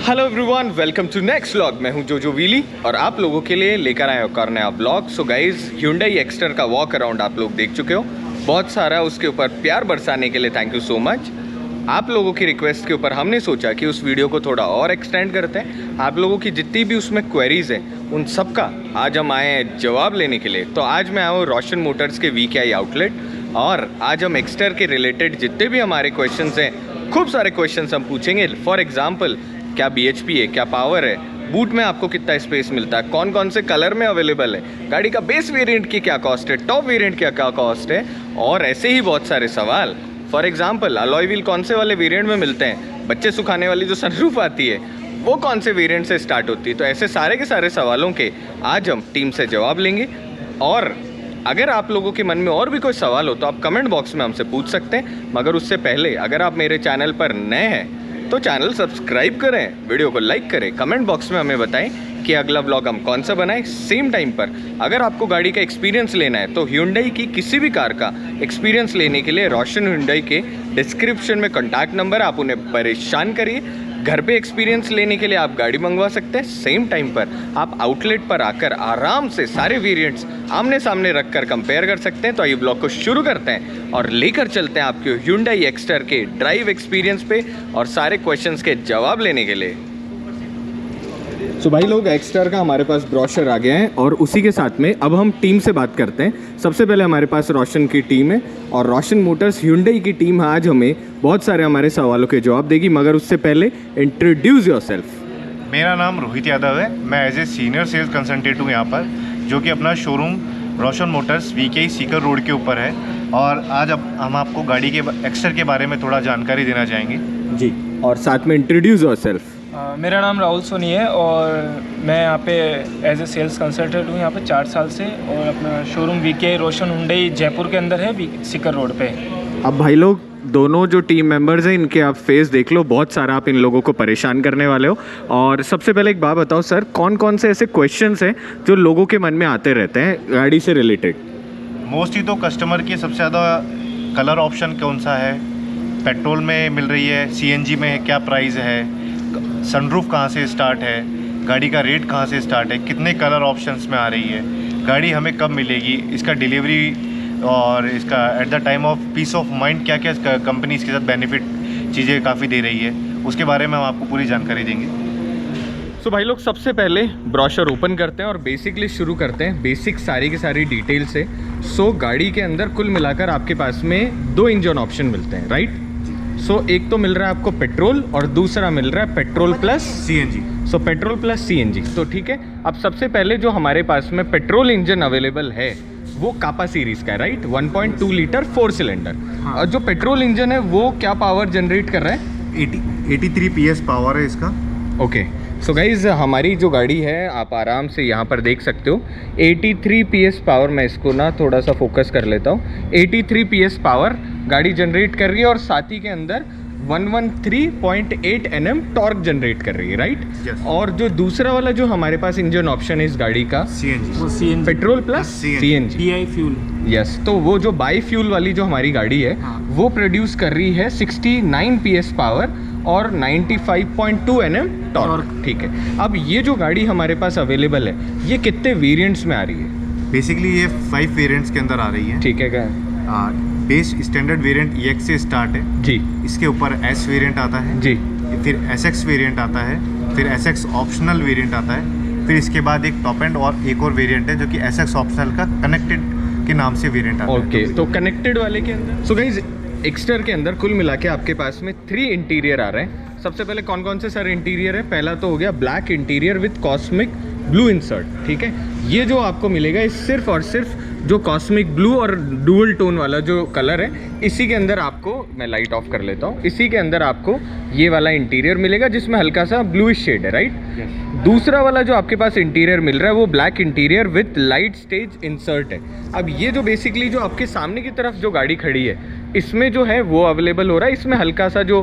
Hello everyone, welcome to next vlog. मैं हूं जोजो व्हीली और आप लोगों के लिए लेकर आया हूं नया vlog. So guys, Hyundai Exter का वॉक अराउंड आप लोग देख चुके हो बहुत सारा। उसके ऊपर प्यार बरसाने के लिए थैंक यू सो मच। आप लोगों की रिक्वेस्ट के ऊपर हमने सोचा कि उस वीडियो को थोड़ा और एक्सटेंड करते हैं। आप लोगों की जितनी भी उसमें क्वेरीज हैं उन सब का आज हम आए हैं जवाब लेने के लिए। तो आज मैं आया हूँ रोशन मोटर्स के VKI आउटलेट और आज हम एक्स्टर के रिलेटेड जितने भी हमारे क्वेश्चन हैं, खूब सारे क्वेश्चन हम पूछेंगे। फॉर एग्जाम्पल, क्या BHP है, क्या पावर है, बूट में आपको कितना स्पेस मिलता है, कौन कौन से कलर में अवेलेबल है, गाड़ी का बेस वेरिएंट की क्या कॉस्ट है, टॉप वेरिएंट की क्या कॉस्ट है, और ऐसे ही बहुत सारे सवाल। फॉर एग्जांपल, अलॉय व्हील कौन से वाले वेरिएंट में मिलते हैं, बच्चे सुखाने वाली जो सनरूफ आती है वो कौन से वेरिएंट से स्टार्ट होती है। तो ऐसे सारे के सारे सवालों के आज हम टीम से जवाब लेंगे। और अगर आप लोगों के मन में और भी कोई सवाल हो तो आप कमेंट बॉक्स में हमसे पूछ सकते हैं। मगर उससे पहले अगर आप मेरे चैनल पर नए हैं तो चैनल सब्सक्राइब करें, वीडियो को लाइक करें, कमेंट बॉक्स में हमें बताएं कि अगला व्लॉग हम कौन सा बनाएं। सेम टाइम पर अगर आपको गाड़ी का एक्सपीरियंस लेना है तो Hyundai की किसी भी कार का एक्सपीरियंस लेने के लिए रोशन Hyundai के डिस्क्रिप्शन में कॉन्टैक्ट नंबर, आप उन्हें परेशान करिए। घर पे एक्सपीरियंस लेने के लिए आप गाड़ी मंगवा सकते हैं। सेम टाइम पर आप आउटलेट पर आकर आराम से सारे वेरिएंट्स आमने सामने रखकर कंपेयर कर सकते हैं। तो ये ब्लॉग को शुरू करते हैं और लेकर चलते हैं आपके Hyundai एक्स्टर के ड्राइव एक्सपीरियंस पे और सारे क्वेश्चंस के जवाब लेने के लिए। तो भाई लोग, एक्स्टर का हमारे पास ब्रोशर आ गया है और उसी के साथ में अब हम टीम से बात करते हैं। सबसे पहले हमारे पास रोशन की टीम है और रोशन मोटर्स Hyundai की टीम आज हमें बहुत सारे हमारे सवालों के जवाब देगी। मगर उससे पहले इंट्रोड्यूस योरसेल्फ। मेरा नाम रोहित यादव है। मैं as a senior sales consultant हूँ यहाँ पर, जो कि अपना showroom Roshan motors VKI Sikar road के ऊपर है। और आज अब हम आपको गाड़ी के एक्स्टर के बारे में थोड़ा जानकारी देना चाहेंगे जी। और साथ में इंट्रोड्यूस योरसेल्फ। मेरा नाम राहुल सोनी है और मैं यहाँ पे एज ए सेल्स कंसल्टेंट हूँ यहाँ पे 4 साल से। और अपना शोरूम VKI रोशन Hyundai जयपुर के अंदर है, सीकर रोड पे। अब भाई लोग, दोनों जो टीम मेंबर्स हैं इनके आप फेस देख लो, बहुत सारा आप इन लोगों को परेशान करने वाले हो। और सबसे पहले एक बात बताओ सर, कौन कौन से ऐसे क्वेश्चंस हैं जो लोगों के मन में आते रहते हैं गाड़ी से रिलेटेड? मोस्टली तो कस्टमर की सबसे ज़्यादा कलर ऑप्शन कौन सा है, पेट्रोल में मिल रही है, CNG में है, क्या प्राइस है, सनरूफ कहाँ से स्टार्ट है, गाड़ी का रेट कहाँ से स्टार्ट है, कितने कलर ऑप्शंस में आ रही है, गाड़ी हमें कब मिलेगी, इसका डिलीवरी और इसका at the time of peace of mind क्या क्या कंपनी इसके साथ बेनिफिट चीज़ें काफ़ी दे रही है, उसके बारे में हम आपको पूरी जानकारी देंगे। तो भाई लोग, सबसे पहले ब्रोशर ओपन करते हैं और बेसिकली शुरू करते हैं बेसिक सारी की सारी डिटेल से। सो गाड़ी के अंदर कुल मिलाकर आपके पास में 2 इंजन ऑप्शन मिलते हैं, राइट? सो एक तो मिल रहा है आपको पेट्रोल और दूसरा मिल रहा है पेट्रोल प्लस CNG। सो पेट्रोल प्लस CNG। तो ठीक है, अब सबसे पहले जो हमारे पास में पेट्रोल इंजन अवेलेबल है वो कापा सीरीज का है, राइट? 1.2 litre 4 cylinder. और जो पेट्रोल इंजन है वो क्या पावर जनरेट कर रहा है? 83 PS पावर है इसका। ओके, सो गाइज, हमारी जो गाड़ी है आप आराम से यहाँ पर देख सकते हो 83 PS पावर। मैं इसको ना थोड़ा सा फोकस कर लेता हूँ। 83 PS पावर गाड़ी जनरेट कर रही है और साथ ही के अंदर 113.8 Nm टॉर्क जनरेट कर रही है, राइट? Yes. और जो दूसरा वाला जो हमारे पास इंजन ऑप्शन है इस गाड़ी का, CNG, petrol plus CNG, DI fuel. Yes. तो वो जो बाई फ्यूल वाली जो हमारी गाड़ी है वो प्रोड्यूस कर रही है 69 PS पावर और 95.2 Nm टॉर्क, ठीक है। अब ये जो गाड़ी हमारे पास अवेलेबल है ये कितने वेरिएंट्स में आ रही है? बेसिकली ये 5 वेरिएंट्स के अंदर आ रही है, ठीक है क्या? बेस स्टैंडर्ड वेरिएंट EX से स्टार्ट है जी। इसके ऊपर S वेरिएंट आता है जी। फिर SX वेरिएंट आता है, फिर SX ऑप्शनल वेरिएंट आता है, फिर इसके बाद एक टॉप एंड और एक और वेरिएंट है जो कि SX ऑप्शनल का कनेक्टेड के नाम से वेरिएंट आता है। ओके, तो कनेक्टेड वाले के अंदर सो गाइस, एक्स्टर के अंदर कुल मिला के आपके पास में 3 इंटीरियर आ रहे हैं। सबसे पहले कौन कौन से सर इंटीरियर है? पहला तो हो गया black interior with cosmic blue insert, ठीक है। ये जो आपको मिलेगा ये सिर्फ और सिर्फ जो कॉस्मिक ब्लू और डुअल टोन वाला जो कलर है इसी के अंदर आपको, मैं लाइट ऑफ कर लेता हूँ, इसी के अंदर आपको ये वाला इंटीरियर मिलेगा जिसमें हल्का सा ब्लूइश शेड है, राइट? दूसरा वाला जो आपके पास इंटीरियर मिल रहा है वो black interior with light stage insert है। अब ये जो बेसिकली जो आपके सामने की तरफ जो गाड़ी खड़ी है इसमें जो है वो अवेलेबल हो रहा है। इसमें हल्का सा जो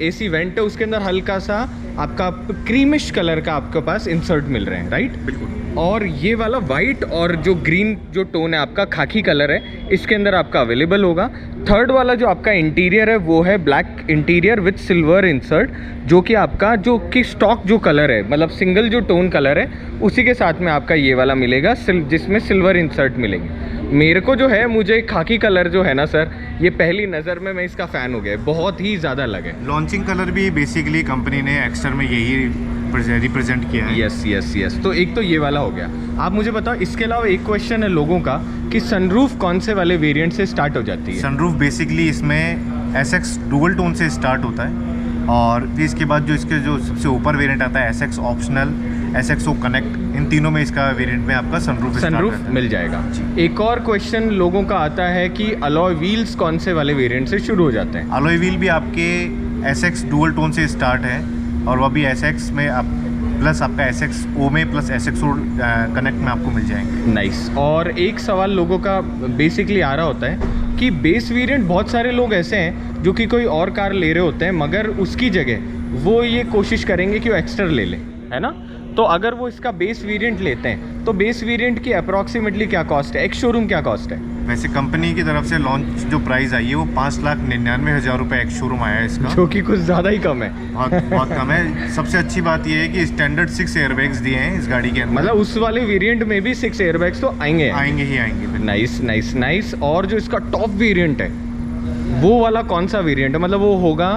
AC वेंट है उसके अंदर हल्का सा आपका क्रीमिश कलर का आपके पास इंसर्ट मिल रहे हैं, राइट? बिल्कुल। और ये वाला वाइट और जो ग्रीन जो टोन है आपका खाकी कलर है, इसके अंदर आपका अवेलेबल होगा। थर्ड वाला जो आपका इंटीरियर है वो है black interior with silver insert, जो कि आपका जो कि स्टॉक जो कलर है, मतलब सिंगल जो टोन कलर है उसी के साथ में आपका ये वाला मिलेगा जिसमें सिल्वर इंसर्ट मिलेंगे। मेरे को जो है, मुझे खाकी कलर जो है ना सर, ये पहली नज़र में मैं इसका फ़ैन हो गया, बहुत ही ज़्यादा लगे। लॉन्चिंग कलर भी बेसिकली कंपनी ने एक्स्टर में यही रिप्रेजेंट किया है। Yes yes yes. तो एक तो ये वाला हो गया। आप मुझे बताओ, इसके अलावा एक क्वेश्चन है लोगों का कि सनरूफ कौन से वाले वेरिएंट से स्टार्ट हो जाती है? सनरूफ बेसिकली इसमें SX डुअल टोन से स्टार्ट होता है, और फिर इसके बाद जो इसके जो सबसे ऊपर वेरिएंट आता है SX ऑप्शनल, SXO कनेक्ट, इन तीनों में इसका वेरिएंट में आपका सनरूफ मिल जाएगा। एक और क्वेश्चन लोगों का आता है कि अलॉय व्हील्स कौन से वाले वेरिएंट से शुरू हो जाते हैं? अलॉय व्हील भी आपके SX डुअल टोन से स्टार्ट है, और वह भी SX में आप प्लस आपका SXO में प्लस SXO कनेक्ट में आपको मिल जाएंगे। नाइस। और एक सवाल लोगों का बेसिकली आ रहा होता है कि बेस वेरिएंट, बहुत सारे लोग ऐसे हैं जो कि कोई और कार ले रहे होते हैं मगर उसकी जगह वो ये कोशिश करेंगे कि वो एक्स्टर ले लें, है ना? तो अगर वो इसका बेस वेरिएंट लेते हैं तो बेस वेरिएंट की अप्रॉक्सीमेटली क्या कॉस्ट है, एक्स शोरूम क्या कॉस्ट है? वैसे कंपनी की तरफ से लॉन्च जो प्राइस आई है वो 5,99,000 रुपये एक्स शोरूम आया है इसका, जो कि कुछ ज़्यादा ही कम है। बहुत कम है। सबसे अच्छी बात यह है कि स्टैंडर्ड 6 एयरबैग्स दिए हैं इस गाड़ी के अंदर, मतलब उस वाले वेरिएंट में भी 6 एयरबैग्स तो आएंगे ही आएंगे। Nice nice nice. और जो इसका टॉप वेरिएंट है वो वाला कौन सा वेरिएंट है? मतलब वो होगा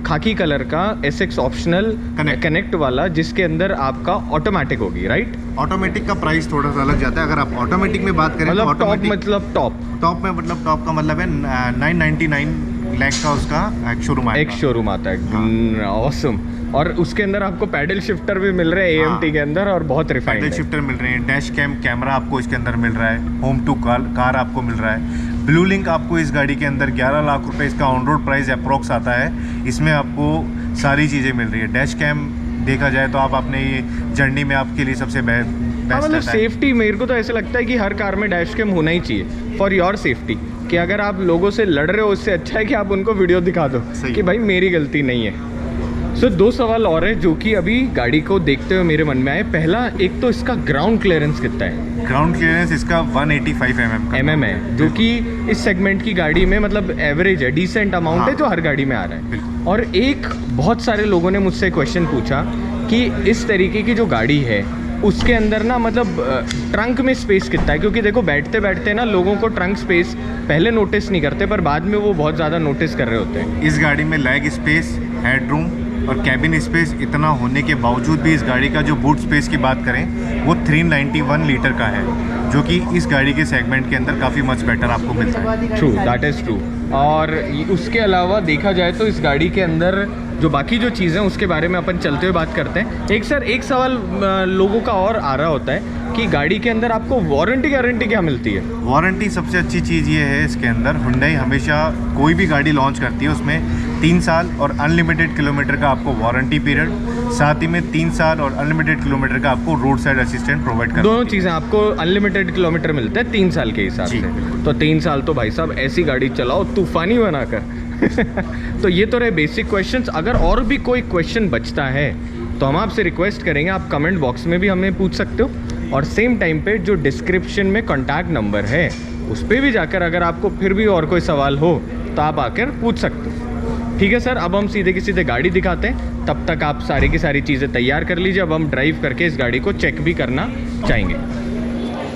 खाकी कलर का SX ऑप्शनल कनेक्ट वाला, जिसके अंदर आपका ऑटोमेटिक होगी, राइट? ऑटोमेटिक का प्राइस थोड़ा सा अलग जाता है। अगर आप ऑटोमेटिक में बात करें, मतलब टॉप मतलब टॉप में मतलब टॉप का मतलब है 999 लाख का उसका एक शोरूम आता है। ऑसम। और उसके अंदर आपको पैडल शिफ्टर भी मिल रहे हैं AMT के अंदर, और बहुत रिफाइंड पैडल शिफ्टर मिल रहे हैं, डैश कैमरा आपको इसके अंदर मिल रहा है, होम टू कार आपको मिल रहा है, ब्लू लिंक आपको इस गाड़ी के अंदर 11 लाख रुपए इसका ऑन रोड प्राइस अप्रोक्स आता है। इसमें आपको सारी चीज़ें मिल रही है। डैश कैम देखा जाए तो आप अपने ये जर्नी में आपके लिए सबसे बेस्ट मतलब सेफ्टी, मेरे को तो ऐसे लगता है कि हर कार में डैश कैम होना ही चाहिए फॉर योर सेफ्टी, कि अगर आप लोगों से लड़ रहे हो उससे अच्छा है कि आप उनको वीडियो दिखा दो कि भाई मेरी गलती नहीं है। सो दो सवाल और है जो कि अभी गाड़ी को देखते हुए मेरे मन में आए। पहला, एक तो इसका ग्राउंड क्लियरेंस कितना है? ग्राउंड क्लियरेंस इसका 185 mm है, जो कि इस सेगमेंट की गाड़ी में मतलब एवरेज है, डिसेंट अमाउंट है जो हर गाड़ी में आ रहा है। और एक बहुत सारे लोगों ने मुझसे क्वेश्चन पूछा कि इस तरीके की जो गाड़ी है उसके अंदर ना मतलब ट्रंक में स्पेस कितना है, क्योंकि देखो बैठते बैठते ना लोगों को ट्रंक स्पेस पहले नोटिस नहीं करते पर बाद में वो बहुत ज़्यादा नोटिस कर रहे होते हैं। इस गाड़ी में लेग स्पेस, हेडरूम और कैबिन स्पेस इतना होने के बावजूद भी इस गाड़ी का जो बूट स्पेस की बात करें वो 391 लीटर का है, जो कि इस गाड़ी के सेगमेंट के अंदर काफ़ी मच बेटर आपको मिलता है। True, that is true. और उसके अलावा देखा जाए तो इस गाड़ी के अंदर जो बाकी जो चीज़ें उसके बारे में अपन चलते हुए बात करते हैं। एक सवाल लोगों का और आ रहा होता है कि गाड़ी के अंदर आपको वारंटी गारंटी क्या मिलती है? वारंटी सबसे अच्छी चीज़ ये है इसके अंदर, हुंडई हमेशा कोई भी गाड़ी लॉन्च करती है उसमें 3 साल और अनलिमिटेड किलोमीटर का आपको वारंटी पीरियड, साथ ही में 3 साल और अनलिमिटेड किलोमीटर का आपको रोड साइड असिस्टेंट प्रोवाइड करते हैं। दोनों चीज़ें आपको अनलिमिटेड किलोमीटर मिलते हैं 3 साल के हिसाब से। तो 3 साल तो भाई साहब ऐसी गाड़ी चलाओ तूफानी बनाकर। तो ये तो रहे बेसिक क्वेश्चंस। अगर और भी कोई क्वेश्चन बचता है तो हम आपसे रिक्वेस्ट करेंगे, आप कमेंट बॉक्स में भी हमें पूछ सकते हो, और सेम टाइम पे जो डिस्क्रिप्शन में कॉन्टैक्ट नंबर है उस पर भी जाकर अगर आपको फिर भी और कोई सवाल हो तो आप आकर पूछ सकते हो। ठीक है सर, अब हम सीधे की सीधे गाड़ी दिखाते हैं, तब तक आप सारी की सारी चीज़ें तैयार कर लीजिए। अब हम ड्राइव करके इस गाड़ी को चेक भी करना चाहेंगे।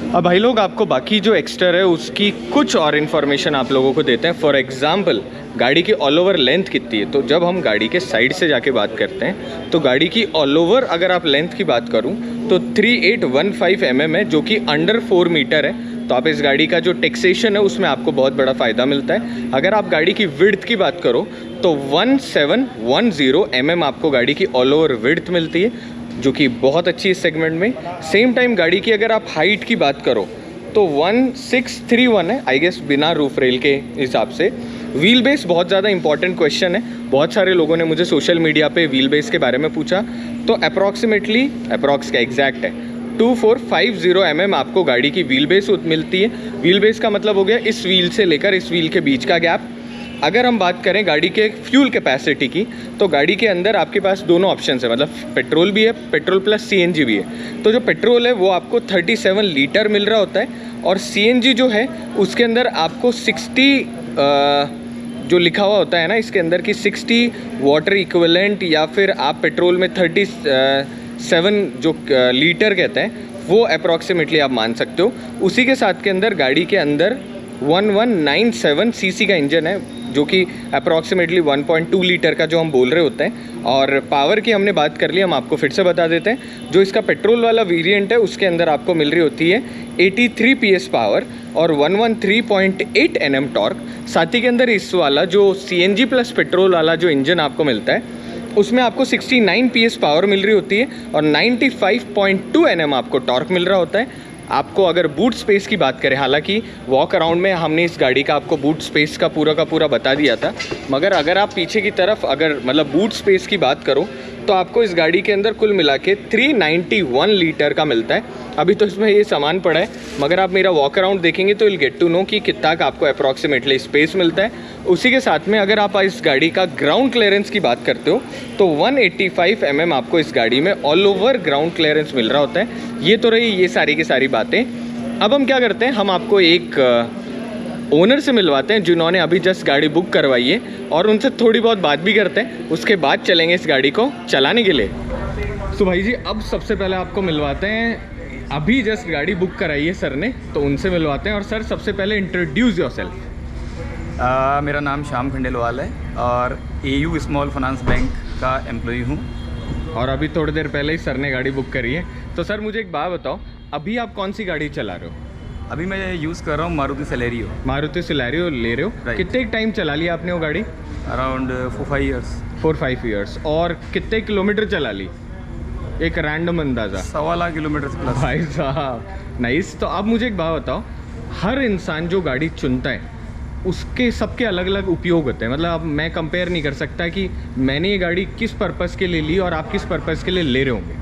अब भाई लोग आपको बाकी जो एक्स्ट्रा है उसकी कुछ और इन्फॉर्मेशन आप लोगों को देते हैं। फॉर एग्जांपल गाड़ी की ऑल ओवर लेंथ कितनी है, तो जब हम गाड़ी के साइड से जाके बात करते हैं तो गाड़ी की ऑल ओवर अगर आप लेंथ की बात करूं तो 3815 mm है, जो कि अंडर 4 मीटर है। तो आप इस गाड़ी का जो टैक्सेशन है उसमें आपको बहुत बड़ा फ़ायदा मिलता है। अगर आप गाड़ी की विड्थ की बात करो तो 1710 mm आपको गाड़ी की ऑल ओवर विड्थ मिलती है, जो कि बहुत अच्छी इस सेगमेंट में। सेम टाइम गाड़ी की अगर आप हाइट की बात करो तो 1631 है, आई गेस बिना रूफ रेल के हिसाब से। व्हील बेस बहुत ज़्यादा इंपॉर्टेंट क्वेश्चन है, बहुत सारे लोगों ने मुझे सोशल मीडिया पे व्हील बेस के बारे में पूछा। तो अप्रॉक्स का एग्जैक्ट है 2450 mm आपको गाड़ी की व्हील बेस मिलती है। व्हील बेस का मतलब हो गया इस व्हील से लेकर इस व्हील के बीच का गैप। अगर हम बात करें गाड़ी के फ्यूल कैपेसिटी की, तो गाड़ी के अंदर आपके पास दोनों ऑप्शन है, मतलब पेट्रोल भी है, पेट्रोल प्लस CNG भी है। तो जो पेट्रोल है वो आपको 37 लीटर मिल रहा होता है, और CNG जो है उसके अंदर आपको 60 जो लिखा हुआ होता है ना इसके अंदर कि 60 वाटर इक्विवेलेंट, या फिर आप पेट्रोल में 37 जो लीटर कहते हैं वो अप्रॉक्सीमेटली आप मान सकते हो। उसी के साथ के अंदर गाड़ी के अंदर 1197 सीसी का इंजन है, जो कि अप्रॉक्सीमेटली 1.2 लीटर का जो हम बोल रहे होते हैं। और पावर की हमने बात कर ली, हम आपको फिर से बता देते हैं। जो इसका पेट्रोल वाला वेरिएंट है उसके अंदर आपको मिल रही होती है 83 PS पावर और 113.8 Nm टॉर्क। साथ ही के अंदर इस वाला जो CNG प्लस पेट्रोल वाला जो इंजन आपको मिलता है उसमें आपको 69 PS पावर मिल रही होती है और 95.2 Nm आपको टॉर्क मिल रहा होता है। आपको अगर बूट स्पेस की बात करें, हालांकि वॉक अराउंड में हमने इस गाड़ी का आपको बूट स्पेस का पूरा बता दिया था, मगर अगर आप पीछे की तरफ अगर मतलब बूट स्पेस की बात करो तो आपको इस गाड़ी के अंदर कुल मिला के 391 लीटर का मिलता है। अभी तो इसमें ये सामान पड़ा है, मगर आप मेरा वॉक अराउंड देखेंगे तो विल गेट टू नो कि कितना का आपको अप्रॉक्सीमेटली स्पेस मिलता है। उसी के साथ में अगर आप इस गाड़ी का ग्राउंड क्लियरेंस की बात करते हो तो 185 mm आपको इस गाड़ी में ऑल ओवर ग्राउंड क्लियरेंस मिल रहा होता है। ये तो रही ये सारी की सारी बातें। अब हम क्या करते हैं, हम आपको एक ओनर से मिलवाते हैं जिन्होंने अभी जस्ट गाड़ी बुक करवाई है, और उनसे थोड़ी बहुत बात भी करते हैं। उसके बाद चलेंगे इस गाड़ी को चलाने के लिए। तो भाई जी, अब सबसे पहले आपको मिलवाते हैं, अभी जस्ट गाड़ी बुक कराई है सर ने, तो उनसे मिलवाते हैं। और सर सबसे पहले इंट्रोड्यूस योरसेल्फ। मेरा नाम श्याम खंडेलवाल है और AU स्मॉल फाइनेंस बैंक का एम्प्लॉई हूँ। और अभी थोड़ी देर पहले ही सर ने गाड़ी बुक करी है। तो सर मुझे एक बात बताओ, अभी आप कौन सी गाड़ी चला रहे हो? अभी मैं यूज़ कर रहा हूँ मारुति सेलेरियो। मारुति सेलेरियो ले रहे हो? Right. कितने टाइम चला लिया आपने वो गाड़ी? Around 4-5 years. 4-5 ईयर्स। और कितने किलोमीटर चला ली? एक रैंडम अंदाज़ा। 1.25 लाख किलोमीटर प्लस। भाई साहब नाइस। तो अब मुझे एक बात बताओ, हर इंसान जो गाड़ी चुनता है उसके सबके अलग अलग उपयोग होते हैं। मतलब अब मैं कंपेयर नहीं कर सकता कि मैंने ये गाड़ी किस पर्पज़ के लिए ली और आप किस पर्पज़ के लिए ले रहे होंगे,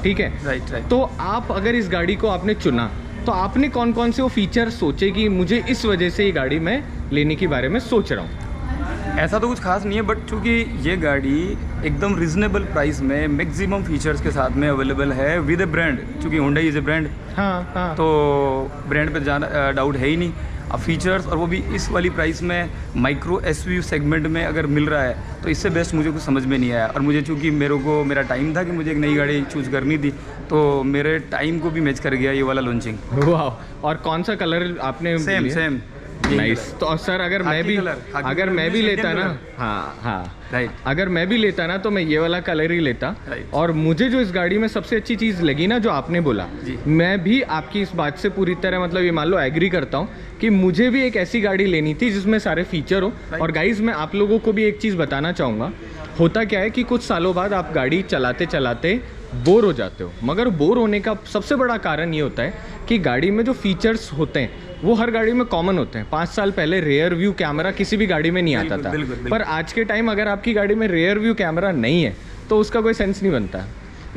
ठीक है? राइट। तो आप अगर इस गाड़ी को आपने चुना तो आपने कौन कौन से वो फीचर सोचे कि मुझे इस वजह से ये गाड़ी मैं लेने के बारे में सोच रहा हूँ? ऐसा तो कुछ खास नहीं है, बट चूँकि ये गाड़ी एकदम रिजनेबल प्राइस में मैक्सिमम फीचर्स के साथ में अवेलेबल है विद ए ब्रांड। चूँकि Hyundai इज़ ए ब्रांड, हाँ तो ब्रांड पे जाना डाउट है ही नहीं। अब फीचर्स, और वो भी इस वाली प्राइस में माइक्रो SUV सेगमेंट में अगर मिल रहा है तो इससे बेस्ट मुझे कुछ समझ में नहीं आया। और मुझे चूँकि मेरा टाइम था कि मुझे एक नई गाड़ी चूज़ करनी थी, तो मेरे टाइम को भी मैच कर गया ये वाला लॉन्चिंग। वाह। और कौन सा कलर आपने? Same nice. तो सर अगर मैं भी लेता ना, हाँ राइट, अगर मैं भी लेता ना तो मैं ये वाला कलर ही लेता। और मुझे जो इस गाड़ी में सबसे अच्छी चीज़ लगी ना, जो आपने बोला, मैं भी आपकी इस बात से पूरी तरह मतलब ये मान लो एग्री करता हूँ कि मुझे भी एक ऐसी गाड़ी लेनी थी जिसमें सारे फीचर हो। और गाइज मैं आप लोगों को भी एक चीज़ बताना चाहूँगा, होता क्या है कि कुछ सालों बाद आप गाड़ी चलाते चलाते बोर हो जाते हो, मगर बोर होने का सबसे बड़ा कारण ये होता है कि गाड़ी में जो फीचर्स होते हैं वो हर गाड़ी में कॉमन होते हैं। 5 साल पहले रेयर व्यू कैमरा किसी भी गाड़ी में नहीं आता था, पर आज के टाइम अगर आपकी गाड़ी में रेयर व्यू कैमरा नहीं है तो उसका कोई सेंस नहीं बनता।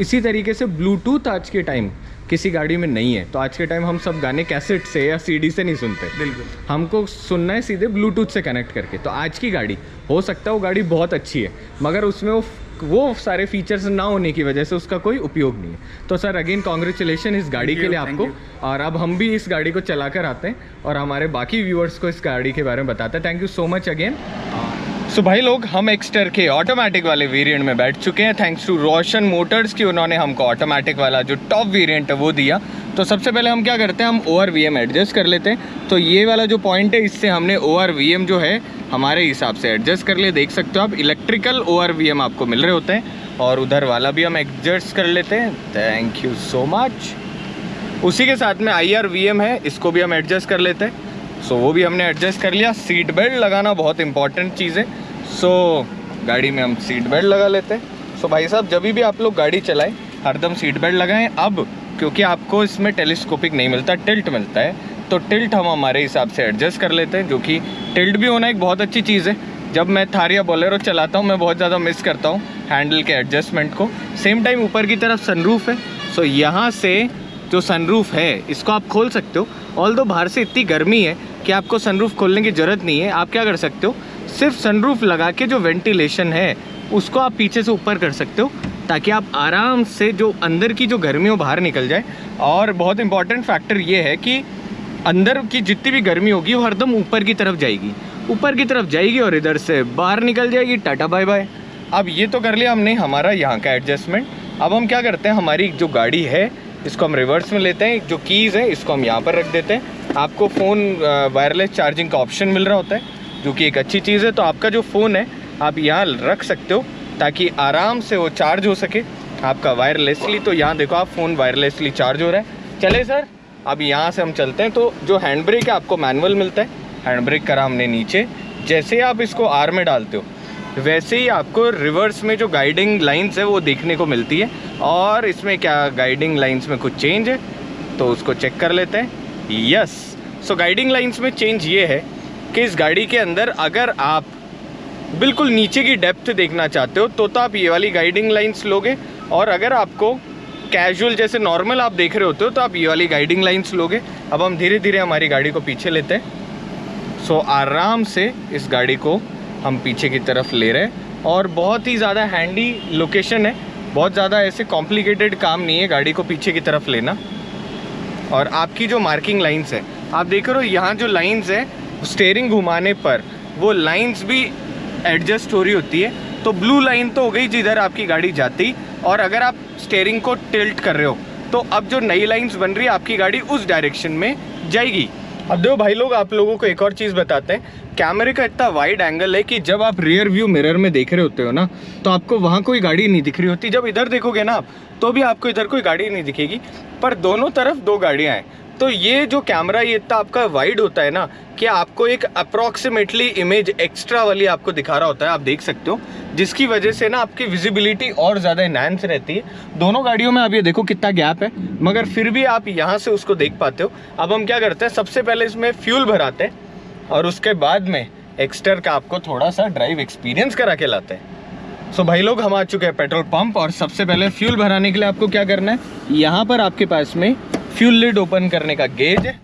इसी तरीके से ब्लूटूथ आज के टाइम किसी गाड़ी में नहीं है, तो आज के टाइम हम सब गाने कैसेट से या CD से नहीं सुनते, बिल्कुल हमको सुनना है सीधे ब्लूटूथ से कनेक्ट करके। तो आज की गाड़ी हो सकता है वो गाड़ी बहुत अच्छी है, मगर उसमें वो सारे फीचर्स ना होने की वजह से उसका कोई उपयोग नहीं है। तो सर अगेन कॉन्ग्रेचुलेशन इस गाड़ी के लिए आपको। और अब हम भी इस गाड़ी को चला कर आते हैं और हमारे बाकी व्यूअर्स को इस गाड़ी के बारे में बताते हैं। Thank you so much again. So भाई लोग, हम एक्स्टर के ऑटोमेटिक वाले वेरिएंट में बैठ चुके हैं, थैंक्स टू रोशन मोटर्स की उन्होंने हमको ऑटोमेटिक वाला जो टॉप वेरिएंट है वो दिया। तो सबसे पहले हम क्या करते हैं, हम ORVM एडजस्ट कर लेते हैं। तो ये वाला जो पॉइंट है, इससे हमने ORVM जो है हमारे हिसाब से एडजस्ट कर लिए। देख सकते हो आप, इलेक्ट्रिकल ORVM आपको मिल रहे होते हैं। और उधर वाला भी हम एडजस्ट कर लेते हैं, थैंक यू सो मच। उसी के साथ में IRVM है, इसको भी हम एडजस्ट कर लेते हैं। सो वो भी हमने एडजस्ट कर लिया। सीट बेल्ट लगाना बहुत इंपॉर्टेंट चीज़ है, सो गाड़ी में हम सीट बेल्ट लगा लेते हैं। सो भाई साहब, जब भी आप लोग गाड़ी चलाएं हरदम सीट बेल्ट लगाएं। अब क्योंकि आपको इसमें टेलीस्कोपिक नहीं मिलता, टिल्ट मिलता है, तो टिल्ट हम हमारे हिसाब से एडजस्ट कर लेते हैं, जो कि टिल्ट भी होना एक बहुत अच्छी चीज़ है। जब मैं थार या बोलेरो चलाता हूँ मैं बहुत ज़्यादा मिस करता हूँ हैंडल के एडजस्टमेंट को। सेम टाइम ऊपर की तरफ सनरूफ है, सो यहाँ से जो सनरूफ है इसको आप खोल सकते हो। ऑल्दो बाहर से इतनी गर्मी है कि आपको सनरूफ खोलने की ज़रूरत नहीं है। आप क्या कर सकते हो, सिर्फ सनरूफ लगा के जो वेंटिलेशन है उसको आप पीछे से ऊपर कर सकते हो, ताकि आप आराम से जो अंदर की जो गर्मी हो बाहर निकल जाए। और बहुत इंपॉर्टेंट फैक्टर ये है कि अंदर की जितनी भी गर्मी होगी वो हरदम ऊपर की तरफ जाएगी और इधर से बाहर निकल जाएगी। Tata bye bye. अब ये तो कर लिया हमने हमारा यहाँ का एडजस्टमेंट। अब हम क्या करते हैं, हमारी जो गाड़ी है इसको हम रिवर्स में लेते हैं, जो कीज़ है इसको हम यहाँ पर रख देते हैं। आपको फ़ोन वायरलेस चार्जिंग का ऑप्शन मिल रहा होता है, जो कि एक अच्छी चीज़ है। तो आपका जो फ़ोन है आप यहाँ रख सकते हो ताकि आराम से वो चार्ज हो सके आपका वायरलेसली। तो यहाँ देखो आप फ़ोन वायरलेसली चार्ज हो रहा है। चले सर, अब यहाँ से हम चलते हैं। तो जो हैंड ब्रेक है आपको मैनुअल मिलता है, हैंड ब्रेक करा हमने नीचे। जैसे ही आप इसको आर में डालते हो वैसे ही आपको रिवर्स में जो गाइडिंग लाइंस है वो देखने को मिलती है। और इसमें क्या गाइडिंग लाइंस में कुछ चेंज है तो उसको चेक कर लेते हैं। यस, सो गाइडिंग लाइंस में चेंज ये है कि इस गाड़ी के अंदर अगर आप बिल्कुल नीचे की डेप्थ देखना चाहते हो तो आप ये वाली गाइडिंग लाइंस लोगे, और अगर आपको कैजुअल जैसे नॉर्मल आप देख रहे होते हो तो आप ये वाली गाइडिंग लाइंस लोगे। अब हम धीरे धीरे हमारी गाड़ी को पीछे लेते हैं। सो आराम से इस गाड़ी को हम पीछे की तरफ ले रहे हैं, और बहुत ही ज़्यादा हैंडी लोकेशन है, बहुत ज़्यादा ऐसे कॉम्प्लिकेटेड काम नहीं है गाड़ी को पीछे की तरफ लेना। और आपकी जो मार्किंग लाइंस है आप देख रहे हो, यहाँ जो लाइंस है स्टीयरिंग घुमाने पर वो लाइंस भी एडजस्ट हो रही होती है। तो ब्लू लाइन तो हो गई जिधर आपकी गाड़ी जाती, और अगर आप स्टीयरिंग को टिल्ट कर रहे हो तो अब जो नई लाइंस बन रही है आपकी गाड़ी उस डायरेक्शन में जाएगी। अब देखो भाई लोग, आप लोगों को एक और चीज़ बताते हैं। कैमरे का इतना वाइड एंगल है कि जब आप रियर व्यू मिरर में देख रहे होते हो ना तो आपको वहाँ कोई गाड़ी नहीं दिख रही होती। जब इधर देखोगे ना आप तो भी आपको इधर कोई गाड़ी नहीं दिखेगी, पर दोनों तरफ दो गाड़ियाँ हैं। तो ये जो कैमरा ये इतना आपका वाइड होता है ना कि आपको एक अप्रॉक्सीमेटली इमेज एक्स्ट्रा वाली आपको दिखा रहा होता है, आप देख सकते हो, जिसकी वजह से ना आपकी विजिबिलिटी और ज़्यादा इनहैंस रहती है। दोनों गाड़ियों में आप ये देखो कितना गैप है, मगर फिर भी आप यहाँ से उसको देख पाते हो। अब हम क्या करते हैं, सबसे पहले इसमें फ्यूल भराते हैं और उसके बाद में एक्स्टर का आपको थोड़ा सा ड्राइव एक्सपीरियंस करा के लाते हैं। सो भाई लोग, हम आ चुके हैं पेट्रोल पंप, और सबसे पहले फ्यूल भराने के लिए आपको क्या करना है, यहाँ पर आपके पास में फ्यूल लिड ओपन करने का गेज है।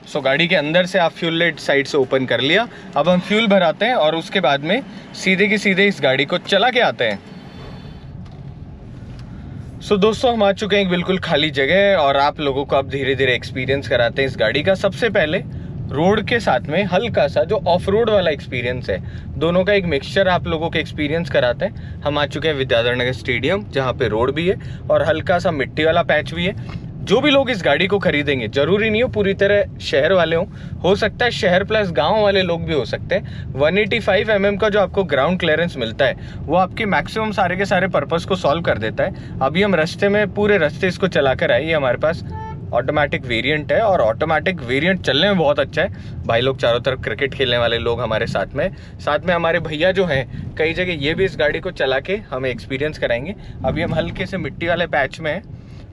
सो गाड़ी के अंदर से आप फ्यूल लिड साइड से ओपन कर लिया। अब हम फ्यूल भराते हैं और उसके बाद में सीधे की सीधे इस गाड़ी को चला के आते हैं। सो दोस्तों, हम आ चुके हैं एक बिल्कुल खाली जगह, और आप लोगों को अब धीरे धीरे एक्सपीरियंस कराते हैं इस गाड़ी का। सबसे पहले रोड के साथ में हल्का सा जो ऑफ रोड वाला एक्सपीरियंस है, दोनों का एक मिक्सचर आप लोगों को एक्सपीरियंस कराते हैं। हम आ चुके हैं विद्याधर नगर स्टेडियम, जहाँ पे रोड भी है और हल्का सा मिट्टी वाला पैच भी है। जो भी लोग इस गाड़ी को खरीदेंगे, जरूरी नहीं हो पूरी तरह शहर वाले हो सकता है शहर प्लस गांव वाले लोग भी हो सकते हैं। 185 mm का जो आपको ग्राउंड क्लियरेंस मिलता है वो आपके मैक्सिमम सारे के सारे पर्पस को सॉल्व कर देता है। अभी हम रास्ते में पूरे रास्ते इसको चला कर आए। ये हमारे पास ऑटोमेटिक वेरिएंट है, और ऑटोमेटिक वेरिएंट चलने में बहुत अच्छा है। भाई लोग चारों तरफ क्रिकेट खेलने वाले लोग हमारे साथ में हमारे भैया जो हैं कई जगह, ये भी इस गाड़ी को चला के हमें एक्सपीरियंस कराएंगे। अभी हम हल्के से मिट्टी वाले पैच में हैं।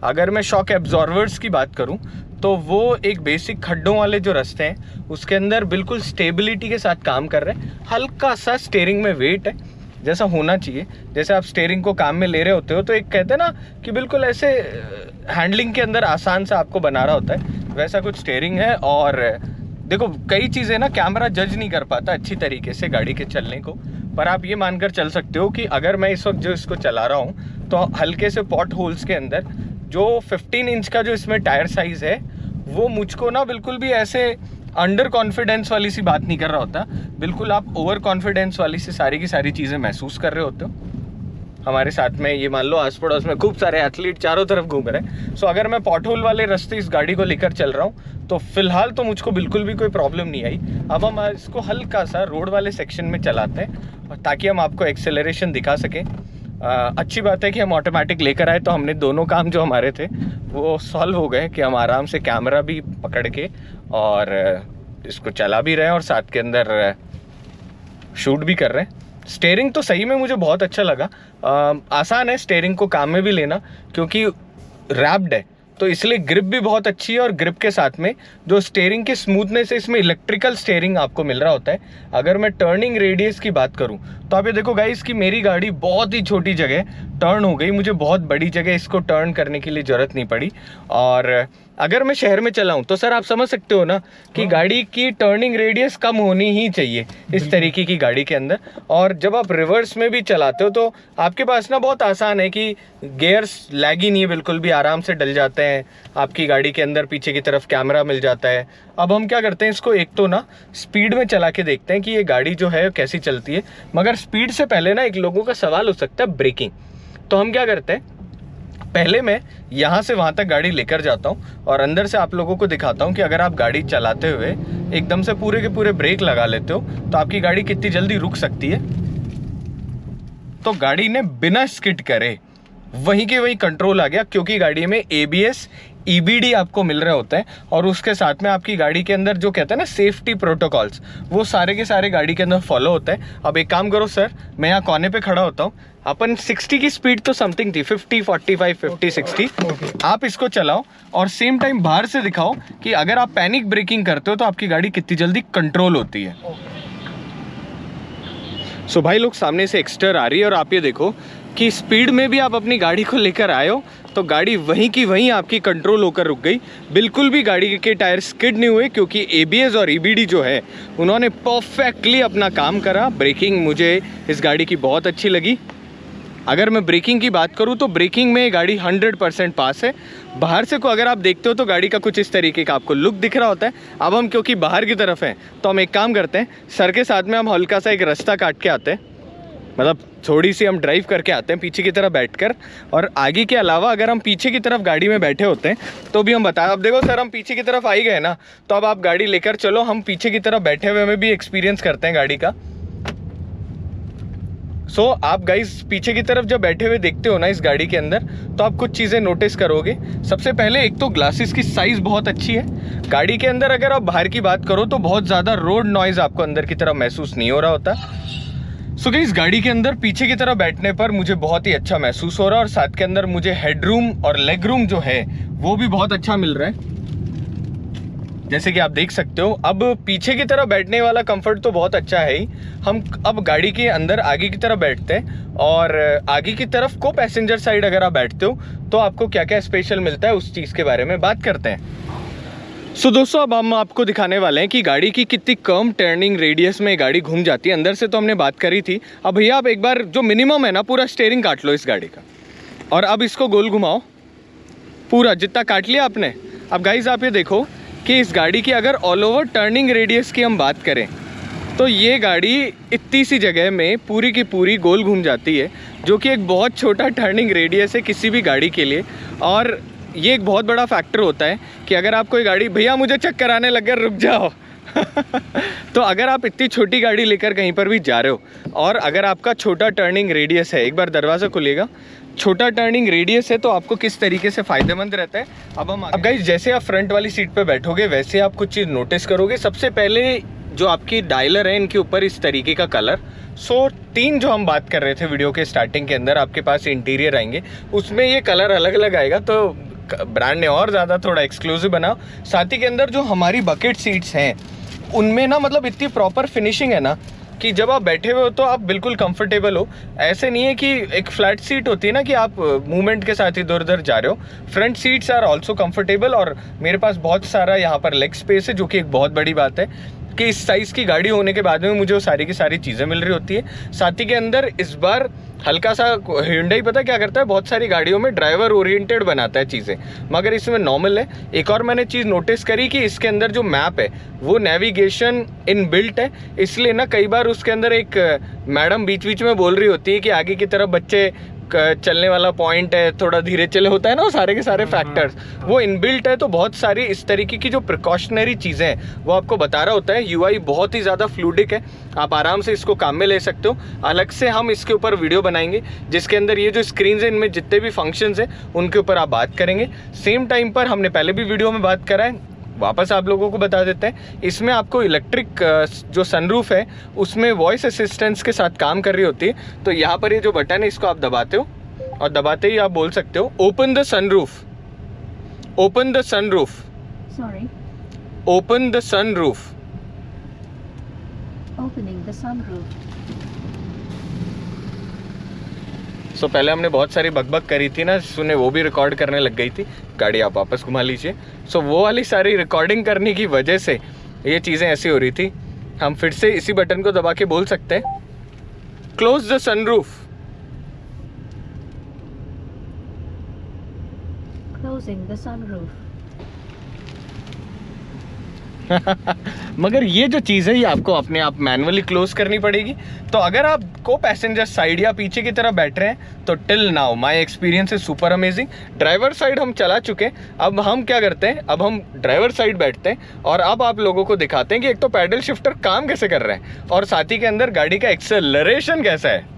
अगर मैं शॉक एब्जॉर्वर्स की बात करूं तो वो एक बेसिक खड्डों वाले जो रास्ते हैं उसके अंदर बिल्कुल स्टेबिलिटी के साथ काम कर रहे हैं। हल्का सा स्टीयरिंग में वेट है, जैसा होना चाहिए। जैसे आप स्टीयरिंग को काम में ले रहे होते हो तो एक कहते हैं ना कि बिल्कुल ऐसे हैंडलिंग के अंदर आसान सा आपको बना रहा होता है, वैसा कुछ स्टीयरिंग है। और देखो, कई चीज़ें ना कैमरा जज नहीं कर पाता अच्छी तरीके से गाड़ी के चलने को, पर आप ये मानकर चल सकते हो कि अगर मैं इस वक्त जो इसको चला रहा हूँ तो हल्के से पॉट होल्स के अंदर जो 15 इंच का जो इसमें टायर साइज़ है वो मुझको ना बिल्कुल भी ऐसे अंडर कॉन्फिडेंस वाली सी बात नहीं कर रहा होता। बिल्कुल आप ओवर कॉन्फिडेंस वाली से सारी की सारी चीज़ें महसूस कर रहे होते हो। हमारे साथ में ये मान लो आस पड़ोस में खूब सारे एथलीट चारों तरफ घूम रहे हैं। सो अगर मैं पॉट होल वाले रास्ते इस गाड़ी को लेकर चल रहा हूँ तो फिलहाल तो मुझको बिल्कुल भी कोई प्रॉब्लम नहीं आई। अब हम इसको हल्का सा रोड वाले सेक्शन में चलाते हैं, और ताकि हम आपको एक्सेलरेशन दिखा सकें। अच्छी बात है कि हम ऑटोमेटिक लेकर आए तो हमने दोनों काम जो हमारे थे वो सॉल्व हो गए, कि हम आराम से कैमरा भी पकड़ के और इसको चला भी रहे हैं और साथ के अंदर शूट भी कर रहे हैं। स्टीयरिंग तो सही में मुझे बहुत अच्छा लगा। आसान है स्टीयरिंग को काम में भी लेना, क्योंकि रैप्ड है तो इसलिए ग्रिप भी बहुत अच्छी है। और ग्रिप के साथ में जो स्टीयरिंग की स्मूथनेस है, इसमें इलेक्ट्रिकल स्टीयरिंग आपको मिल रहा होता है। अगर मैं टर्निंग रेडियस की बात करूं तो आप ये देखो गाइस कि मेरी गाड़ी बहुत ही छोटी जगह टर्न हो गई, मुझे बहुत बड़ी जगह इसको टर्न करने के लिए ज़रूरत नहीं पड़ी। और अगर मैं शहर में चलाऊं तो सर आप समझ सकते हो ना कि गाड़ी की टर्निंग रेडियस कम होनी ही चाहिए इस तरीके की गाड़ी के अंदर। और जब आप रिवर्स में भी चलाते हो तो आपके पास ना बहुत आसान है कि गियर्स लैग ही नहीं है, बिल्कुल भी आराम से डल जाते हैं। आपकी गाड़ी के अंदर पीछे की तरफ कैमरा मिल जाता है। अब हम क्या करते हैं, इसको एक तो ना स्पीड में चला के देखते हैं कि ये गाड़ी जो है कैसी चलती है। मगर स्पीड से पहले ना एक लोगों का सवाल हो सकता है ब्रेकिंग। तो हम क्या करते हैं, पहले मैं यहाँ से वहाँ तक गाड़ी लेकर जाता हूँ और अंदर से आप लोगों को दिखाता हूँ कि अगर आप गाड़ी चलाते हुए एकदम से पूरे के पूरे ब्रेक लगा लेते हो तो आपकी गाड़ी कितनी जल्दी रुक सकती है। तो गाड़ी ने बिना स्किड करे वहीं के वहीं कंट्रोल आ गया, क्योंकि गाड़ी में ABS EBD आपको मिल रहे होते हैं और उसके साथ में आपकी गाड़ी के अंदर जो कहते हैं ना सेफ्टी प्रोटोकॉल्स, वो सारे के सारे गाड़ी के अंदर फॉलो होते हैं। अब एक काम करो सर, मैं यहाँ कोने पे खड़ा होता हूँ। अपन 60 की स्पीड तो समथिंग थी, 50, 45, 50, 60 आप इसको चलाओ और सेम टाइम बाहर से दिखाओ कि अगर आप पैनिक ब्रेकिंग करते हो तो आपकी गाड़ी कितनी जल्दी कंट्रोल होती है। सो भाई लोग, सामने से एक्स्टर आ रही है और आप ये देखो कि स्पीड में भी आप अपनी गाड़ी को लेकर आए हो तो गाड़ी वहीं की वहीं आपकी कंट्रोल होकर रुक गई। बिल्कुल भी गाड़ी के टायर स्किड नहीं हुए, क्योंकि ABS और EBD जो है उन्होंने परफेक्टली अपना काम करा। ब्रेकिंग मुझे इस गाड़ी की बहुत अच्छी लगी। अगर मैं ब्रेकिंग की बात करूं तो ब्रेकिंग में गाड़ी 100% पास है। बाहर से को अगर आप देखते हो तो गाड़ी का कुछ इस तरीके का आपको लुक दिख रहा होता है। अब हम क्योंकि बाहर की तरफ हैं तो हम एक काम करते हैं, सर के साथ में हम हल्का सा एक रास्ता काट के आते हैं, मतलब थोड़ी सी हम ड्राइव करके आते हैं पीछे की तरफ बैठकर। और आगे के अलावा अगर हम पीछे की तरफ गाड़ी में बैठे होते हैं तो भी हम बताएं। अब देखो सर, हम पीछे की तरफ आ ही गए ना, तो अब आप गाड़ी लेकर चलो, हम पीछे की तरफ बैठे हुए में भी एक्सपीरियंस करते हैं गाड़ी का। सो आप गाइस पीछे की तरफ जब बैठे हुए देखते हो ना इस गाड़ी के अंदर, तो आप कुछ चीज़ें नोटिस करोगे। सबसे पहले एक तो ग्लासेस की साइज़ बहुत अच्छी है गाड़ी के अंदर। अगर आप बाहर की बात करो तो बहुत ज़्यादा रोड नॉइज़ आपको अंदर की तरफ महसूस नहीं हो रहा होता। सो गाइस गाड़ी के अंदर पीछे की तरफ बैठने पर मुझे बहुत ही अच्छा महसूस हो रहा है और साथ के अंदर मुझे हेडरूम और लेग रूम जो है वो भी बहुत अच्छा मिल रहा है, जैसे कि आप देख सकते हो। अब पीछे की तरफ बैठने वाला कंफर्ट तो बहुत अच्छा है ही। हम अब गाड़ी के अंदर आगे की तरफ बैठते हैं और आगे की तरफ को पैसेंजर साइड अगर आप बैठते हो तो आपको क्या क्या स्पेशल मिलता है उस चीज़ के बारे में बात करते हैं। सो दोस्तों, अब हम आपको दिखाने वाले हैं कि गाड़ी की कितनी कम टर्निंग रेडियस में गाड़ी घूम जाती है। अंदर से तो हमने बात करी थी। अब भैया आप एक बार जो मिनिमम है ना पूरा स्टीयरिंग काट लो इस गाड़ी का और अब इसको गोल घुमाओ, पूरा जितना काट लिया आपने। अब गाइज आप ये देखो कि इस गाड़ी की अगर ऑल ओवर टर्निंग रेडियस की हम बात करें तो ये गाड़ी इतनी सी जगह में पूरी की पूरी गोल घूम जाती है, जो कि एक बहुत छोटा टर्निंग रेडियस है किसी भी गाड़ी के लिए। और ये एक बहुत बड़ा फैक्टर होता है कि अगर आप कोई गाड़ी, भैया मुझे चक्कर आने लग गया, रुक जाओ तो अगर आप इतनी छोटी गाड़ी लेकर कहीं पर भी जा रहे हो और अगर आपका छोटा टर्निंग रेडियस है, एक बार दरवाज़ा खुलेगा, छोटा टर्निंग रेडियस है तो आपको किस तरीके से फ़ायदेमंद रहता है। अब गाइस जैसे आप फ्रंट वाली सीट पे बैठोगे वैसे आप कुछ चीज़ नोटिस करोगे। सबसे पहले जो आपकी डायलर है इनके ऊपर इस तरीके का कलर। सो 3 जो हम बात कर रहे थे वीडियो के स्टार्टिंग के अंदर, आपके पास इंटीरियर आएंगे उसमें ये कलर अलग अलग आएगा, तो ब्रांड ने और ज़्यादा थोड़ा एक्सक्लूसिव बना। साथ ही के अंदर जो हमारी बकेट सीट्स हैं उनमें ना मतलब इतनी प्रॉपर फिनिशिंग है ना कि जब आप बैठे हुए हो तो आप बिल्कुल कंफर्टेबल हो। ऐसे नहीं है कि एक फ्लैट सीट होती है ना कि आप मूवमेंट के साथ इधर उधर जा रहे हो। Front seats are also comfortable और मेरे पास बहुत सारा यहाँ पर लेग स्पेस है, जो कि एक बहुत बड़ी बात है कि इस साइज़ की गाड़ी होने के बाद में मुझे वो सारी की सारी चीज़ें मिल रही होती है। साथ ही के अंदर इस बार हल्का सा Hyundai पता क्या करता है, बहुत सारी गाड़ियों में ड्राइवर ओरिएंटेड बनाता है चीज़ें, मगर इसमें नॉर्मल है। एक और मैंने चीज़ नोटिस करी कि इसके अंदर जो मैप है वो नेविगेशन इन बिल्ट है, इसलिए ना कई बार उसके अंदर एक मैडम बीच बीच में बोल रही होती है कि आगे की तरफ बच्चे चलने वाला पॉइंट है, थोड़ा धीरे चले, होता है ना, वो सारे के सारे फैक्टर्स वो इनबिल्ट है। तो बहुत सारी इस तरीके की जो प्रिकॉशनरी चीज़ें हैं वो आपको बता रहा होता है। UI बहुत ही ज़्यादा फ्लूडिक है, आप आराम से इसको काम में ले सकते हो। अलग से हम इसके ऊपर वीडियो बनाएंगे जिसके अंदर ये जो स्क्रीन है इनमें जितने भी फंक्शंस हैं उनके ऊपर आप बात करेंगे। सेम टाइम पर हमने पहले भी वीडियो में बात करा है, वापस आप लोगों को बता देते हैं, इसमें आपको इलेक्ट्रिक जो सनरूफ है उसमें वॉइस असिस्टेंस के साथ काम कर रही होती है। तो यहाँ पर ये जो बटन है इसको आप दबाते हो और दबाते ही आप बोल सकते हो open the sunroof, open the sunroof, Sorry, open the sunroof. opening the sunroof. सो पहले हमने बहुत सारी बकबक करी थी ना, सुने वो भी रिकॉर्ड करने लग गई थी। गाड़ी आप वापस घुमा लीजिए। सो वो वाली सारी रिकॉर्डिंग करने की वजह से ये चीज़ें ऐसी हो रही थी। हम फिर से इसी बटन को दबा के बोल सकते हैं close the sunroof. Closing the sunroof. मगर ये जो चीज़ है ये आपको अपने आप मैनुअली क्लोज करनी पड़ेगी। तो अगर आप को पैसेंजर साइड या पीछे की तरफ बैठ रहे हैं तो till now my experience is super amazing. Driver side हम चला चुके हैं, अब हम क्या करते हैं, अब हम ड्राइवर साइड बैठते हैं और अब आप लोगों को दिखाते हैं कि एक तो पैडल शिफ्टर काम कैसे कर रहा है और साथ ही के अंदर गाड़ी का एक्सेलरेशन कैसा है।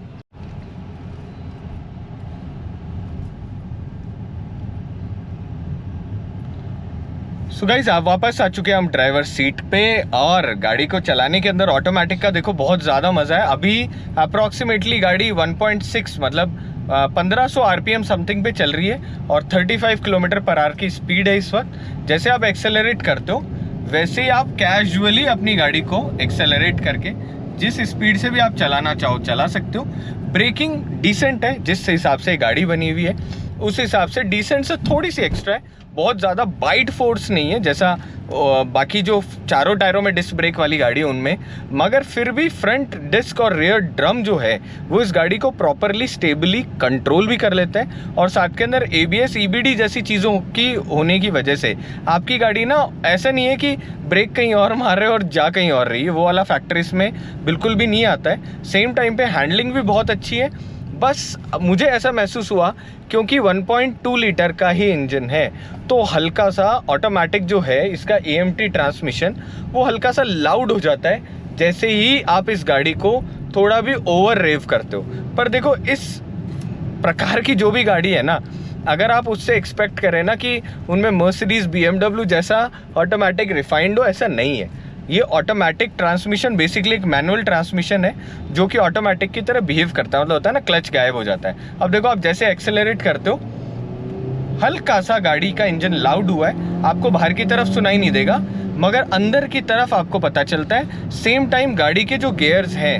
सो गाइस आप वापस आ चुके हैं हम ड्राइवर सीट पे और गाड़ी को चलाने के अंदर ऑटोमेटिक का देखो बहुत ज़्यादा मज़ा है। अभी अप्रॉक्सीमेटली गाड़ी 1.6 मतलब 1500 आरपीएम समथिंग पे चल रही है और 35 किलोमीटर पर आवर की स्पीड है इस वक्त। जैसे आप एक्सेलरेट करते हो वैसे ही आप कैजुअली अपनी गाड़ी को एक्सेलरेट करके जिस स्पीड से भी आप चलाना चाहो चला सकते हो। ब्रेकिंग डिसेंट है, जिस हिसाब से गाड़ी बनी हुई है उस हिसाब से डिसेंट से थोड़ी सी एक्स्ट्रा है, बहुत ज़्यादा बाइट फोर्स नहीं है जैसा बाकी जो चारों टायरों में डिस्क ब्रेक वाली गाड़ी है उनमें। मगर फिर भी फ्रंट डिस्क और रियर ड्रम जो है वो इस गाड़ी को प्रॉपरली स्टेबली कंट्रोल भी कर लेते हैं और साथ के अंदर ABS EBD जैसी चीज़ों की होने की वजह से आपकी गाड़ी ना ऐसा नहीं है कि ब्रेक कहीं और मार रहे और जा कहीं और रही है, वो वाला फैक्टर इसमें बिल्कुल भी नहीं आता है। सेम टाइम पे हैंडलिंग भी बहुत अच्छी है। बस मुझे ऐसा महसूस हुआ क्योंकि 1.2 लीटर का ही इंजन है तो हल्का सा ऑटोमेटिक जो है इसका AMT ट्रांसमिशन वो हल्का सा लाउड हो जाता है जैसे ही आप इस गाड़ी को थोड़ा भी ओवर रेव करते हो। पर देखो इस प्रकार की जो भी गाड़ी है ना, अगर आप उससे एक्सपेक्ट करें ना कि उनमें मर्सिडीज BMW जैसा ऑटोमेटिक रिफाइंड हो, ऐसा नहीं है। ये ऑटोमेटिक ट्रांसमिशन बेसिकली एक मैनुअल ट्रांसमिशन है जो कि ऑटोमेटिक की तरह बिहेव करता है, मतलब होता है ना क्लच गायब हो जाता है। अब देखो आप जैसे एक्सेलरेट करते हो हल्का सा गाड़ी का इंजन लाउड हुआ है, आपको बाहर की तरफ सुनाई नहीं देगा मगर अंदर की तरफ आपको पता चलता है। सेम टाइम गाड़ी के जो गियर्स हैं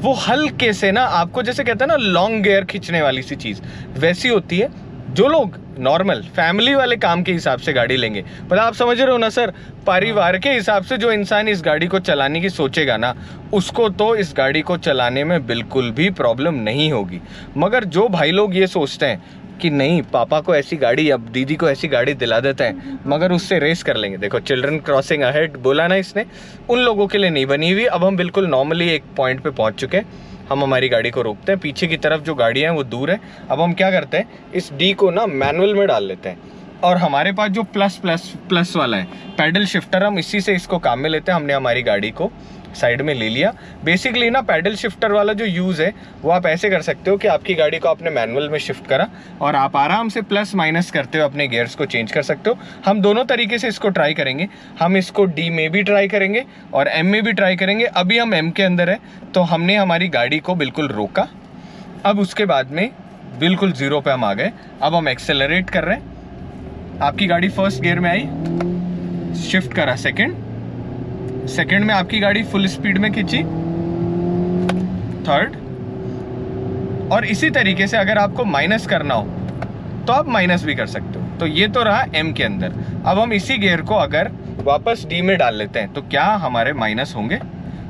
वो हल्के से ना आपको जैसे कहते हैं ना लॉन्ग गियर खींचने वाली सी चीज़ वैसी होती है। जो लोग नॉर्मल फैमिली वाले काम के हिसाब से गाड़ी लेंगे, मतलब आप समझ रहे हो ना सर, परिवार के हिसाब से जो इंसान इस गाड़ी को चलाने की सोचेगा ना उसको तो इस गाड़ी को चलाने में बिल्कुल भी प्रॉब्लम नहीं होगी। मगर जो भाई लोग ये सोचते हैं कि नहीं पापा को ऐसी गाड़ी अब दीदी को ऐसी गाड़ी दिला देते हैं मगर उससे रेस कर लेंगे, देखो चिल्ड्रन क्रॉसिंग अहेड बोला ना इसने, उन लोगों के लिए नहीं बनी हुई। अब हम बिल्कुल नॉर्मली एक पॉइंट पे पहुंच चुके हैं, हम हमारी गाड़ी को रोकते हैं, पीछे की तरफ जो गाड़ियाँ हैं वो दूर है। अब हम क्या करते हैं इस D को ना मैनुअल में डाल लेते हैं और हमारे पास जो प्लस वाला है पैडल शिफ्टर, हम इसी से इसको काम में लेते हैं। हमने हमारी गाड़ी को साइड में ले लिया। बेसिकली ना पैडल शिफ्टर वाला जो यूज़ है वो आप ऐसे कर सकते हो कि आपकी गाड़ी को आपने मैनुअल में शिफ्ट करा और आप आराम से प्लस माइनस करते हुए अपने गियर्स को चेंज कर सकते हो। हम दोनों तरीके से इसको ट्राई करेंगे, हम इसको D में भी ट्राई करेंगे और M में भी ट्राई करेंगे। अभी हम M के अंदर है तो हमने हमारी गाड़ी को बिल्कुल रोका, अब उसके बाद में बिल्कुल 0 पे हम आ गए। अब हम एक्सेलरेट कर रहे हैं, आपकी गाड़ी फर्स्ट गियर में आई, शिफ्ट करा सेकंड में आपकी गाड़ी फुल स्पीड में खींची, थर्ड, और इसी तरीके से अगर आपको माइनस करना हो तो आप माइनस भी कर सकते हो। तो ये तो रहा M के अंदर। अब हम इसी गियर को अगर वापस D में डाल लेते हैं तो क्या हमारे माइनस होंगे?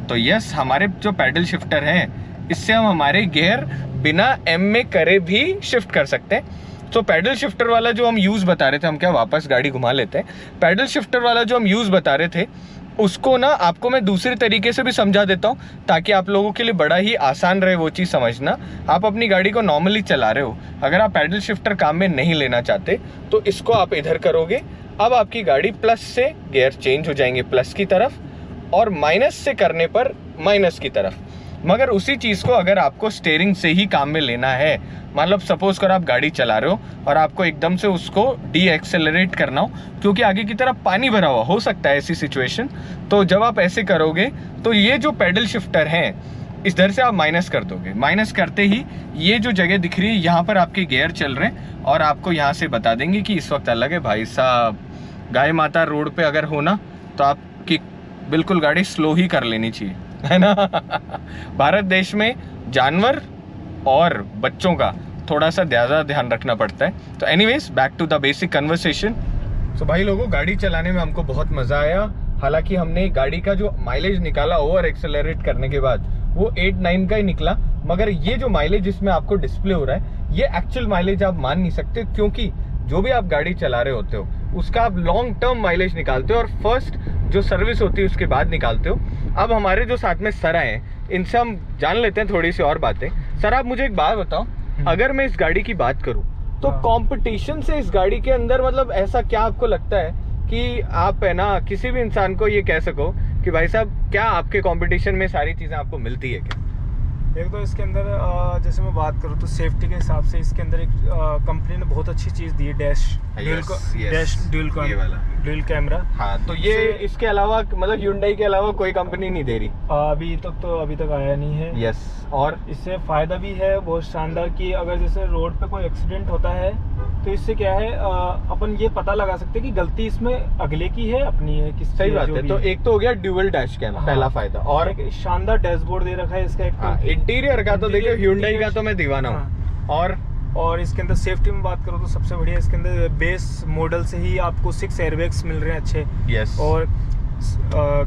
तो यस, हमारे जो पैडल शिफ्टर हैं इससे हम हमारे गियर बिना M में करे भी शिफ्ट कर सकते हैं। तो पैडल शिफ्टर वाला जो हम यूज़ बता रहे थे, हम क्या वापस गाड़ी घुमा लेते हैं, पैडल शिफ्टर वाला जो हम यूज़ बता रहे थे उसको ना आपको मैं दूसरे तरीके से भी समझा देता हूँ ताकि आप लोगों के लिए बड़ा ही आसान रहे वो चीज़ समझना। आप अपनी गाड़ी को नॉर्मली चला रहे हो, अगर आप पैडल शिफ्टर काम में नहीं लेना चाहते तो इसको आप इधर करोगे, अब आपकी गाड़ी प्लस से गियर चेंज हो जाएंगे प्लस की तरफ और माइनस से करने पर माइनस की तरफ। मगर उसी चीज़ को अगर आपको स्टीयरिंग से ही काम में लेना है, मतलब सपोज कर आप गाड़ी चला रहे हो और आपको एकदम से उसको डी एक्सेलरेट करना हो क्योंकि आगे की तरफ पानी भरा हुआ हो सकता है ऐसी सिचुएशन, तो जब आप ऐसे करोगे तो ये जो पैडल शिफ्टर हैं इधर से आप माइनस कर दोगे। माइनस करते ही ये जो जगह दिख रही है यहाँ पर आपके गियर चल रहे हैं और आपको यहाँ से बता देंगे कि इस वक्त अलग है। भाई साहब, गाय माता रोड पे अगर हो ना तो आपकी बिल्कुल गाड़ी स्लो ही कर लेनी चाहिए, है ना। भारत देश में जानवर और बच्चों का थोड़ा सा ज़्यादा ध्यान रखना पड़ता है। तो anyways back to the basic conversation. So भाई लोगों, गाड़ी चलाने में हमको बहुत मज़ा आया। हालांकि हमने गाड़ी का जो माइलेज निकाला ओवर एक्सेलरेट करने के बाद वो 8-9 का ही निकला, मगर ये जो माइलेज इसमें आपको डिस्प्ले हो रहा है ये एक्चुअल माइलेज आप मान नहीं सकते, क्योंकि जो भी आप गाड़ी चला रहे होते हो उसका आप लॉन्ग टर्म माइलेज निकालते हो और फर्स्ट जो सर्विस होती है उसके बाद निकालते हो। अब हमारे जो साथ में सर आए हैं इनसे हम जान लेते हैं थोड़ी सी और बातें। सर आप मुझे एक बात बताओ, अगर मैं इस गाड़ी की बात करूं तो कंपटीशन से इस गाड़ी के अंदर मतलब ऐसा क्या आपको लगता है कि आप है ना किसी भी इंसान को ये कह सको कि भाई साहब क्या आपके कंपटीशन में सारी चीज़ें आपको मिलती है क्या? एक तो इसके अंदर जैसे मैं बात करूँ तो सेफ्टी के हिसाब से इसके अंदर एक कंपनी ने बहुत अच्छी चीज़ दी है, ड्यूल कैमरा। हाँ, तो ये इसके अलावा मतलब Hyundai के अलावा कोई कंपनी नहीं दे रही अभी तक आया नहीं है। यस, और इससे फ़ायदा भी है बहुत शानदार कि अगर जैसे रोड पे कोई एक्सीडेंट होता है तो इससे क्या है अपन ये पता लगा सकते हैं कि गलती इसमें अगले की है अपनी है किस। सही बात है। तो एक तो हो गया ड्यूअल डैश कैम, पहला फायदा, और एक शानदार डैशबोर्ड दे रखा है इसका। एक इंटीरियर का तो देखो Hyundai का तो मैं दीवाना हूँ। और इसके अंदर सेफ्टी में बात करो तो सबसे बढ़िया इसके अंदर बेस मॉडल से ही आपको 6 एयरबैग्स मिल रहे हैं अच्छे। यस, और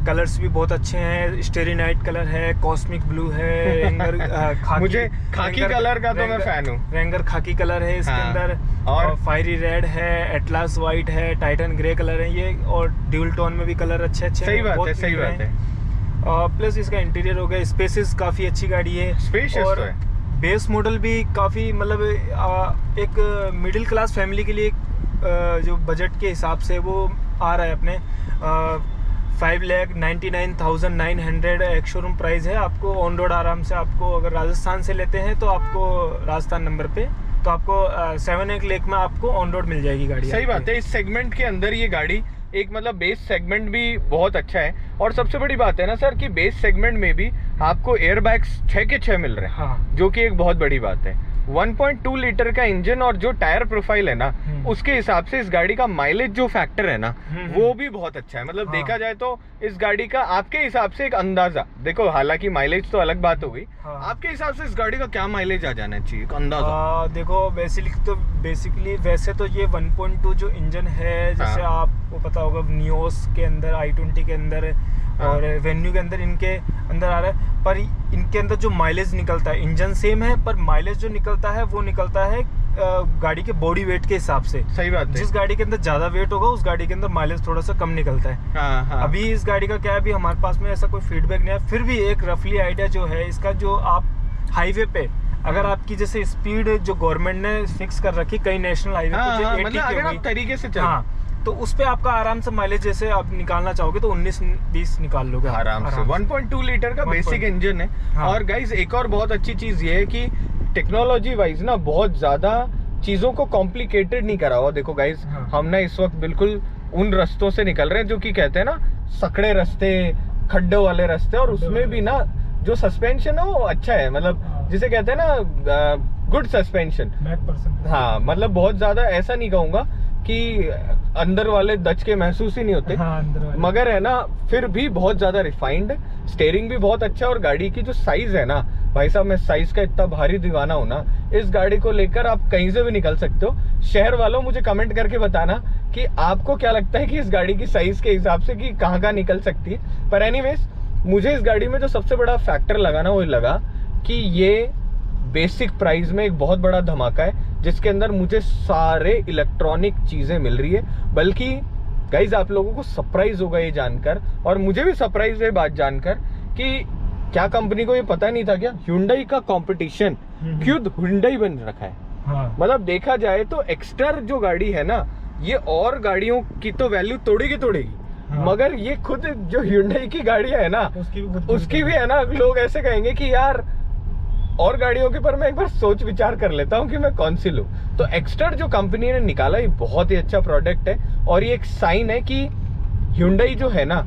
कलर्स भी बहुत अच्छे हैं, स्टेरी नाइट कलर है, कॉस्मिक ब्लू है, रेंगर खाकी। मुझे खाकी कलर का तो मैं फैन हूँ। रेंगर खाकी कलर है इसके अंदर, और फायरी रेड है, एटलास वाइट है, टाइटन ग्रे कलर है ये, और ड्यूल टोन में भी कलर अच्छे सही बात है, सही बात है। प्लस इसका इंटीरियर हो गया, स्पेसेस काफ़ी अच्छी गाड़ी है, स्पेशियस और तो है। बेस मॉडल भी काफ़ी मतलब एक मिडिल क्लास फैमिली के लिए जो बजट के हिसाब से वो आ रहा है अपने 5,99,900 एक शोरूम प्राइस है। आपको ऑन रोड आराम से आपको अगर राजस्थान से लेते हैं तो आपको राजस्थान नंबर पे तो आपको 7-8 लाख में आपको ऑन रोड मिल जाएगी गाड़ी। सही बात है। इस सेगमेंट के अंदर ये गाड़ी एक मतलब बेस सेगमेंट भी बहुत अच्छा है, और सबसे बड़ी बात है ना सर कि बेस सेगमेंट में भी आपको एयरबैग्स 6 के 6 मिल रहे हैं। हाँ। जो कि एक बहुत बड़ी बात है। 1.2 लीटर का इंजन और जो टायर प्रोफाइल है ना उसके हिसाब से इस गाड़ी का माइलेज जो फैक्टर है ना वो भी बहुत अच्छा है। मतलब देखा जाए तो इस गाड़ी का आपके हिसाब से एक अंदाजा देखो, हालांकि माइलेज तो अलग बात हो गई, आपके हिसाब से इस गाड़ी का क्या माइलेज आ जाना चाहिए, एक अंदाजा? देखो बेसिकली वैसे तो ये 1.2 जो इंजन है, जैसे आपको पता होगा नियोस के अंदर, i20 के अंदर और वेन्यू के अंदर इनके अंदर आ रहा है, पर इनके अंदर जो माइलेज निकलता है, इंजन सेम है पर माइलेज जो निकलता है वो निकलता है गाड़ी के बॉडी वेट के हिसाब से। सही बात है। जिस गाड़ी के अंदर ज्यादा वेट होगा उस गाड़ी के अंदर माइलेज थोड़ा सा कम निकलता है। अभी इस गाड़ी का क्या है, अभी हमारे पास में ऐसा कोई फीडबैक नहीं है, फिर भी एक रफली आइडिया जो है इसका, जो आप हाईवे पे अगर आपकी जैसे स्पीड जो गवर्नमेंट ने फिक्स कर रखी कई नेशनल हाईवे पे, मतलब अगर आप तरीके से चलो तो उस पे आपका आराम से माइलेज जैसे आप निकालना चाहोगे तो 19-20 निकाल लोगे आराम से। 1.2 लीटर का बेसिक इंजन है। और गाइज एक और बहुत अच्छी चीज ये है कि टेक्नोलॉजी वाइज ना बहुत ज्यादा चीजों को कॉम्प्लिकेटेड नहीं करा हुआ। देखो गाइज हम ना इस वक्त बिल्कुल उन रास्तों से निकल रहे हैं जो कि कहते हैं ना सकड़े रास्ते, खड्डों वाले रास्ते, और उसमें भी ना जो सस्पेंशन है वो अच्छा है, मतलब जिसे कहते हैं ना गुड सस्पेंशन। हाँ, मतलब बहुत ज्यादा ऐसा नहीं कहूंगा कि अंदर वाले दच के महसूस ही नहीं होते, मगर है ना फिर भी बहुत ज्यादा रिफाइंड। स्टीयरिंग भी बहुत अच्छा, और गाड़ी की जो साइज है ना भाई साहब, मैं साइज का इतना भारी दीवाना हूं ना, इस गाड़ी को लेकर आप कहीं से भी निकल सकते हो। शहर वालों मुझे कमेंट करके बताना कि आपको क्या लगता है कि इस गाड़ी की साइज के हिसाब से कि कहाँ निकल सकती है। पर एनीवेज मुझे इस गाड़ी में जो सबसे बड़ा फैक्टर लगा ना वो लगा कि ये बेसिक प्राइस में एक बहुत बड़ा धमाका है, जिसके अंदर मुझे सारे इलेक्ट्रॉनिक चीजें मिल रही है। बल्कि गाइज आप लोगों को सरप्राइज होगा ये जानकर, और मुझे भी सरप्राइज है बात जानकर कि क्या कंपनी को ये पता नहीं था क्या Hyundai का कंपटीशन खुद Hyundai बन रखा है। मतलब देखा जाए तो एक्स्टर जो गाड़ी है ना ये और गाड़ियों की तो वैल्यू तोड़ेगी, मगर ये खुद जो Hyundai की गाड़ी है ना उसकी भी है ना, लोग ऐसे कहेंगे कि यार और गाड़ियों के पर मैं एक बार सोच विचार कर लेता हूँ कि मैं कौन सी लूँ। तो एक्स्टर जो कंपनी ने निकाला ये बहुत ही अच्छा प्रोडक्ट है, और ये एक साइन है कि Hyundai जो है ना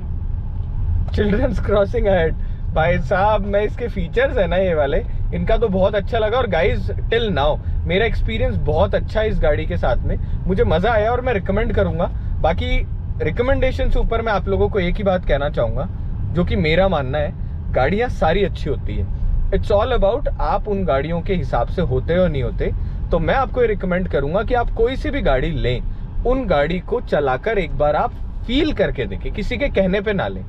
चिल्ड्रंस क्रॉसिंग अहेड, भाई साहब मैं इसके फीचर्स है ना ये वाले इनका तो बहुत अच्छा लगा। और गाइज टिल नाउ मेरा एक्सपीरियंस बहुत अच्छा है इस गाड़ी के साथ में, मुझे मजा आया और मैं रिकमेंड करूंगा। बाकी रिकमेंडेशन से ऊपर मैं आप लोगों को एक ही बात कहना चाहूंगा जो कि मेरा मानना है, गाड़ियां सारी अच्छी होती है, इट्स ऑल अबाउट आप उन गाड़ियों के हिसाब से होते हो नहीं होते। तो मैं आपको ये रिकमेंड करूंगा कि आप कोई सी भी गाड़ी लें, उन गाड़ी को चलाकर एक बार आप फील करके देखें, किसी के कहने पे ना लें।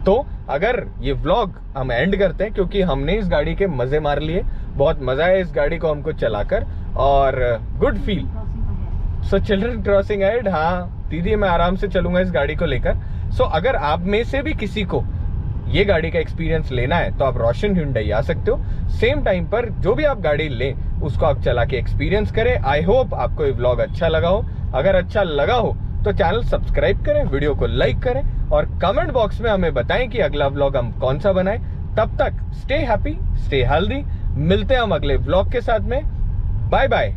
तो अगर ये व्लॉग हम एंड करते हैं, क्योंकि हमने इस गाड़ी के मजे मार लिए, बहुत मजा है इस गाड़ी को हमको चलाकर और good feel. So children crossing एड, हाँ दीदी मैं आराम से चलूंगा इस गाड़ी को लेकर। सो अगर आप में से भी किसी को ये गाड़ी का एक्सपीरियंस लेना है तो आप रोशन ह्युंडई आ सकते हो। सेम टाइम पर जो भी आप गाड़ी लें उसको आप चला के एक्सपीरियंस करें। आई होप आपको ये व्लॉग अच्छा लगा हो। अगर अच्छा लगा हो तो चैनल सब्सक्राइब करें, वीडियो को लाइक करें और कमेंट बॉक्स में हमें बताएं कि अगला व्लॉग हम कौन सा बनाएं। तब तक स्टे हैप्पी, स्टे हेल्दी। मिलते हैं हम अगले व्लॉग के साथ में। Bye bye.